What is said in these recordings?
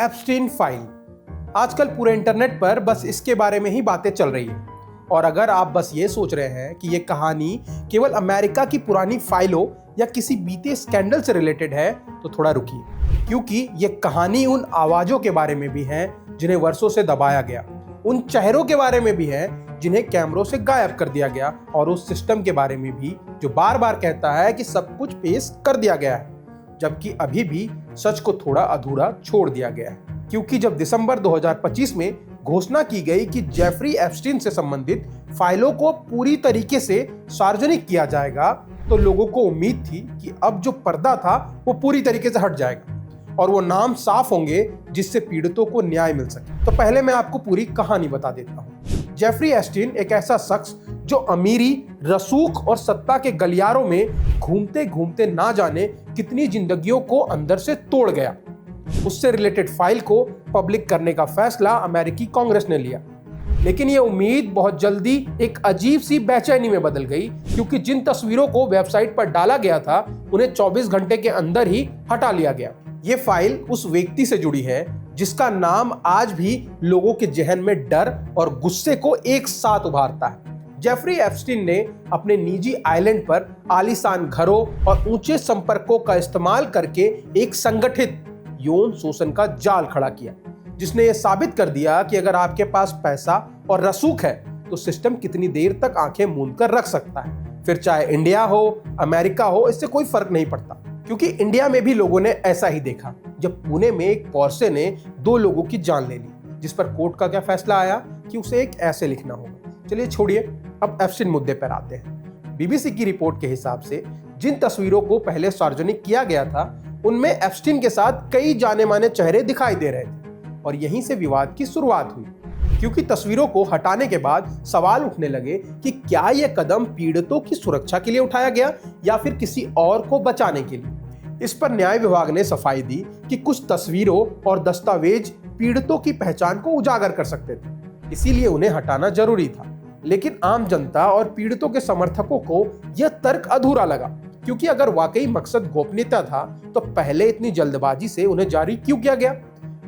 Epstein file. आजकल पूरे internet पर बस इसके बारे में ही बातें चल रही हैं। और अगर आप बस ये सोच रहे हैं कि ये कहानी केवल अमेरिका की पुरानी फाइलों या किसी बीते स्कैंडल से रिलेटेड है, तो थोड़ा रुकिए, क्योंकि ये कहानी उन आवाज़ों के बारे में भी है जिन्हें वर्षों से दबाया गया, उन चेहरों के बारे में भी है जिन्हें कैमरों से गायब कर दिया गया, और उस सिस्टम के बारे में भी जो बार बार कहता है कि सब कुछ पेश कर दिया गया है, जबकि अभी भी सच को थोड़ा अधूरा छोड़ दिया गया है। क्योंकि जब दिसंबर 2025 में घोषणा की गई कि जेफरी एप्स्टीन से संबंधित फाइलों को पूरी तरीके से सार्वजनिक किया जाएगा, तो लोगों को उम्मीद थी कि अब जो पर्दा था वो पूरी तरीके से हट जाएगा और वो नाम साफ होंगे जिससे पीड़ितों को न्याय मिल सके। तो पहले मैं आपको पूरी कहानी बता देता हूँ। जेफरी एप्स्टीन एक ऐसा शख्स जो अमीरी, रसूख और सत्ता के गलियारों में घूमते घूमते ना जाने कितनी जिंदगियों को अंदर से तोड़ गया। उससे रिलेटेड फाइल को पब्लिक करने का फैसला अमेरिकी कांग्रेस ने लिया, लेकिन यह उम्मीद बहुत जल्दी एक अजीब सी बेचैनी में बदल गई, क्योंकि जिन तस्वीरों को वेबसाइट पर डाला गया था उन्हें 24 घंटे के अंदर ही हटा लिया गया। ये फाइल उस व्यक्ति से जुड़ी है जिसका नाम आज भी लोगों के जहन में डर और गुस्से को एक साथ उभारता है। जेफरी एप्स्टीन ने अपने निजी आइलैंड पर आलीशान घरों और ऊंचे संपर्कों का इस्तेमाल करके एक संगठित यौन शोषण का जाल खड़ा किया, जिसने यह साबित कर दिया कि अगर आपके पास पैसा और रसूख है तो सिस्टम कितनी देर तक आंखें मूंद कर रख सकता है। फिर चाहे इंडिया हो, अमेरिका हो, इससे कोई फर्क नहीं पड़ता, क्योंकि इंडिया में भी लोगों ने ऐसा ही देखा जब पुणे में एक पोर्शे ने 2 लोगों की जान ले ली, जिस पर कोर्ट का क्या फैसला आया कि उसे एक ऐसे लिखना होगा। चलिए छोड़िए, अब एप्स्टीन मुद्दे पर आते हैं। बीबीसी की रिपोर्ट के हिसाब से जिन तस्वीरों को पहले सार्वजनिक किया गया था उनमें एप्स्टीन के साथ कई जाने माने चेहरे दिखाई दे रहे थे, और यहीं से विवाद की शुरुआत हुई, क्योंकि तस्वीरों को हटाने के बाद सवाल उठने लगे कि क्या यह कदम पीड़ितों की सुरक्षा के लिए उठाया गया या फिर किसी और को बचाने के लिए। इस पर न्याय विभाग ने सफाई दी कि कुछ तस्वीरों और दस्तावेज पीड़ितों की पहचान को उजागर कर सकते थे, इसीलिए उन्हें हटाना जरूरी था। लेकिन आम जनता और पीड़ितों के समर्थकों को यह तर्क अधूरा लगा, क्योंकि अगर वाकई मकसद गोपनीयता था तो पहले इतनी जल्दबाजी से उन्हें जारी क्यों किया गया।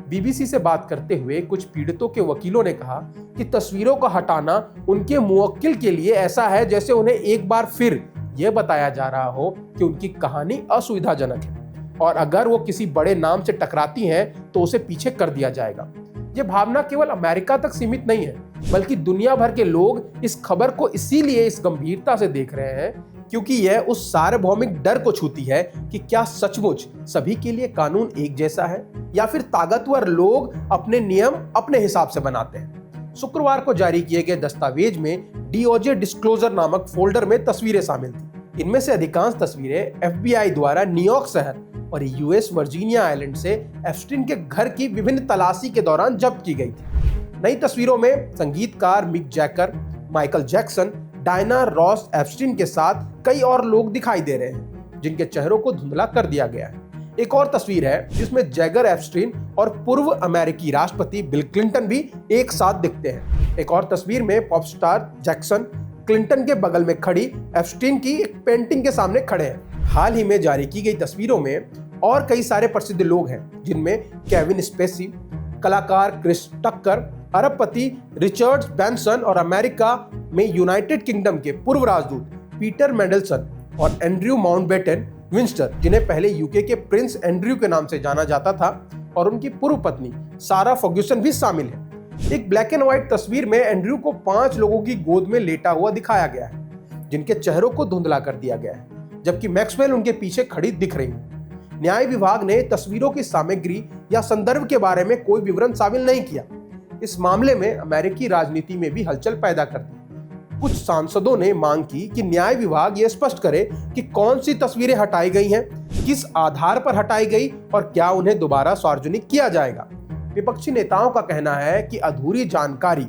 बीबीसी से बात करते हुए कुछ पीड़ितों के वकीलों ने कहा कि तस्वीरों का हटाना उनके मुवक्किल के लिए ऐसा है जैसे उन्हें एक बार फिर यह बताया जा रहा हो कि उनकी कहानी असुविधाजनक है, और अगर वो किसी बड़े नाम से टकराती हैं तो उसे पीछे कर दिया जाएगा। ये भावना केवल अमेरिका तक सीमित नहीं है, बल्कि दुनिया भर के लोग इस खबर को इसीलिए इस गंभीरता से देख रहे हैं क्योंकि यह उस सार्वभौमिक डर को छूती है कि क्या सचमुच सभी के लिए कानून एक जैसा है, या फिर ताकतवर लोग अपने नियम अपने हिसाब से बनाते हैं। शुक्रवार को जारी किए गए दस्तावेज में डीओजे डिस्क्लोजर नामक फोल्डर में तस्वीरें शामिल थी। इनमें से अधिकांश तस्वीरें एफबीआई द्वारा न्यूयॉर्क शहर और यूएस वर्जीनिया आइलैंड से एप्स्टीन के घर की विभिन्न तलाशी के दौरान जब्त की गई थी। नई तस्वीरों में संगीतकार Mick Jagger, Michael Jackson, Diana Ross Epstein के साथ कई और लोग दिखाई दे रहे हैं, जिनके चेहरों को धुंधला कर दिया गया है। एक और तस्वीर है जिसमें जैगर, एप्स्टीन और पूर्व अमेरिकी राष्ट्रपति बिल क्लिंटन भी एक साथ दिखते हैं। एक और तस्वीर में पॉप स्टार जैक्सन क्लिंटन के बगल में खड़ी एप्स्टीन की एक पेंटिंग के सामने खड़े हैं। हाल ही में जारी की गई तस्वीरों में और कई सारे प्रसिद्ध लोग हैं, जिनमें केविन स्पेसी, कलाकार क्रिस टक्कर, अरबपति रिचर्ड ब्रैंसन और अमेरिका में यूनाइटेड किंगडम के पूर्व राजदूत पीटर मेंडलसन और एंड्रयू माउंटबेटन विंस्टर, जिन्हें पहले यूके के प्रिंस एंड्रयू के नाम से जाना जाता था, और उनकी पूर्व पत्नी सारा फर्ग्यूसन भी शामिल है। एक ब्लैक एंड व्हाइट तस्वीर में एंड्रयू को 5 लोगों की गोद में लेटा हुआ दिखाया गया है, जिनके चेहरों को धुंधला कर दिया गया है, जबकि मैक्सवेल उनके पीछे खड़ी दिख रही है। न्याय विभाग ने तस्वीरों की सामग्री या संदर्भ के बारे में कोई विवरण शामिल नहीं किया। इस मामले में अमेरिकी राजनीति में भी हलचल पैदा कर दी। कुछ सांसदों ने मांग की कि न्याय विभाग यह स्पष्ट करे कि कौन सी तस्वीरें हटाई गई हैं, किस आधार पर हटाई गई और क्या उन्हें दोबारा सार्वजनिक किया जाएगा। विपक्षी नेताओं का कहना है कि अधूरी जानकारी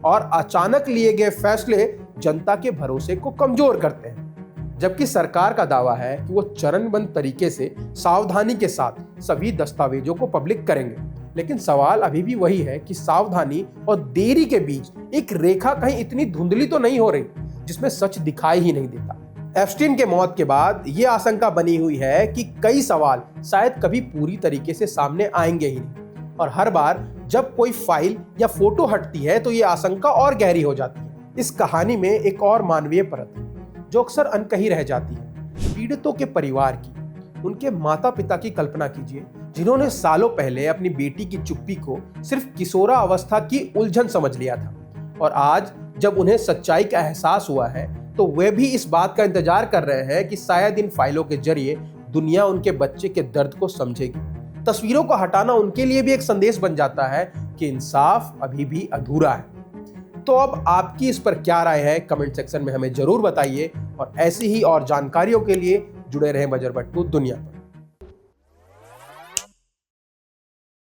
और अचानक लिए गए फैसले जनता के भरोसे को कमजोर करते हैं, जबकि सरकार का दावा है कि वो चरणबद्ध तरीके से सावधानी के साथ सभी दस्तावेजों को पब्लिक करेंगे। लेकिन सवाल अभी भी वही है कि सावधानी और देरी के बीच एक रेखा कहीं इतनी धुंधली तो नहीं हो रही जिसमें सच दिखाई ही नहीं देता। एप्स्टीन के मौत के बाद ये आशंका बनी हुई है कि कई सवाल शायद कभी पूरी तरीके से सामने आएंगे ही नहीं, और हर बार जब कोई फाइल या फोटो हटती है तो ये आशंका और गहरी हो जाती है। इस कहानी में एक और मानवीय परत है जो अक्सर अनकही रह जाती है, पीड़ितों के परिवार की। उनके माता पिता की कल्पना कीजिए, जिन्होंने सालों पहले अपनी बेटी की चुप्पी को सिर्फ किशोरा अवस्था की उलझन समझ लिया था, और आज जब उन्हें सच्चाई का एहसास हुआ है तो वे भी इस बात का इंतजार कर रहे हैं कि शायद इन फाइलों के जरिए दुनिया उनके बच्चे के दर्द को समझेगी। तस्वीरों को हटाना उनके लिए भी एक संदेश बन जाता है कि इंसाफ अभी भी अधूरा है। तो अब आपकी इस पर क्या राय है, कमेंट सेक्शन में हमें जरूर बताइए, और ऐसी ही और जानकारियों के लिए जुड़े रहें बजरबट्टू दुनिया पर।